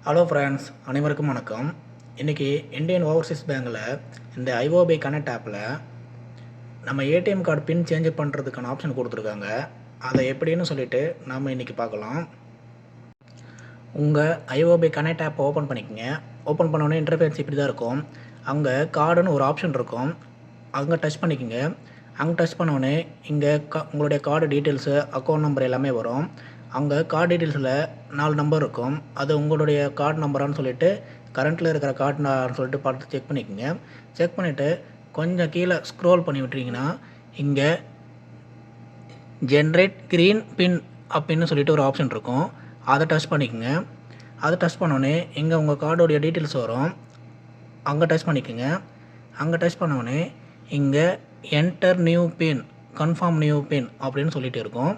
Hello friends, அனைவருக்கும் வணக்கம். இன்றைக்கி இந்தியன் ஓவர்சீஸ் பேங்கில் இந்த ஐஓபி கனெக்ட் ஆப்பில் நம்ம ஏடிஎம் கார்டு பின் சேஞ்ச் பண்ணுறதுக்கான ஆப்ஷன் கொடுத்துருக்காங்க. அதை எப்படின்னு சொல்லிவிட்டு நாம் இன்றைக்கி பார்க்கலாம். உங்கள் ஐஓபி கனெக்ட் ஆப்பை ஓப்பன் பண்ணிக்கோங்க. ஓப்பன் பண்ணோடனே இன்டர்ஃபேஸ் இப்படி தான் இருக்கும். அங்கே கார்டுன்னு ஒரு ஆப்ஷன் இருக்கும். அங்கே டச் பண்ணிக்கோங்க. அங்கே டச் பண்ணோடனே இங்கே உங்களுடைய கார்டு டீட்டெயில்ஸு, அக்கௌண்ட் நம்பர் எல்லாமே வரும். அங்கே கார்டு டீட்டெயில்ஸில் 4 நம்பர் இருக்கும். அது உங்களுடைய கார்டு நம்பரான்னு சொல்லிவிட்டு கரண்ட்டில் இருக்கிற கார்டுனான்னு சொல்லிட்டு பார்த்து செக் பண்ணிக்கோங்க. செக் பண்ணிவிட்டு கொஞ்சம் கீழே ஸ்க்ரோல் பண்ணி விட்டுட்டிங்கன்னா இங்கே ஜென்ரேட் க்ரீன் பின் அப்படின்னு சொல்லிட்டு ஒரு ஆப்ஷன் இருக்கும். அதை டச் பண்ணிக்கோங்க. அதை டச் பண்ணோடனே இங்கே உங்கள் கார்டோடைய டீட்டெயில்ஸ் வரும். அங்கே டச் பண்ணிக்கோங்க. அங்கே டச் பண்ணோடனே இங்கே என்டர் நியூ பின், கன்ஃபார்ம் நியூ பின் அப்படின்னு சொல்லிட்டு இருக்கும்.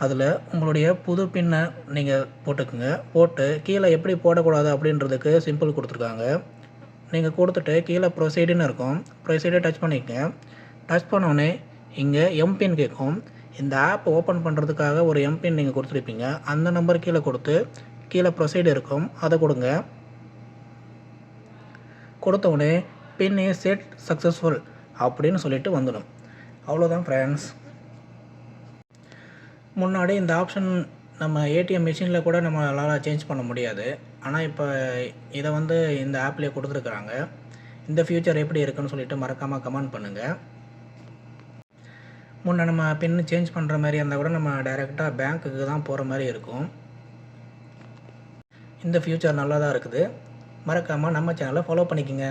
அதில் உங்களுடைய புது பின்னை நீங்கள் போட்டுக்குங்க. போட்டு கீழே எப்படி போடக்கூடாது அப்படின்றதுக்கு சிம்பிள் கொடுத்துருக்காங்க. நீங்கள் கொடுத்துட்டு கீழே ப்ரொசீடுன்னு இருக்கும். ப்ரொசீடை டச் பண்ணிக்கங்க. டச் பண்ணோடனே இங்கே எம்பின் கேட்கும். இந்த ஆப் ஓப்பன் பண்ணுறதுக்காக ஒரு எம்பின் நீங்கள் கொடுத்துருப்பீங்க. அந்த நம்பர் கீழே கொடுத்து கீழே ப்ரொசீடு இருக்கும், அதை கொடுங்க. கொடுத்த உடனே பின் இஸ் செட் சக்ஸஸ்ஃபுல் அப்படின்னு சொல்லிட்டு வந்துடும். அவ்வளோதான் ஃப்ரெண்ட்ஸ். முன்னாடி இந்த ஆப்ஷன் நம்ம ஏடிஎம் மிஷினில் கூட நம்மளால் சேஞ்ச் பண்ண முடியாது. ஆனால் இப்போ இதை இந்த ஆப்லேயே கொடுத்துருக்குறாங்க. இந்த ஃபியூச்சர் எப்படி இருக்குன்னு சொல்லிட்டு மறக்காமல் கமெண்ட் பண்ணுங்கள். முன்னே நம்ம பின் சேஞ்ச் பண்ணுற மாதிரி இருந்தால் கூட நம்ம டைரெக்டாக பேங்க்குக்கு தான் போகிற மாதிரி இருக்கும். இந்த ஃபியூச்சர் நல்லா தான் இருக்குது. மறக்காமல் நம்ம சேனலை ஃபாலோ பண்ணிக்கோங்க.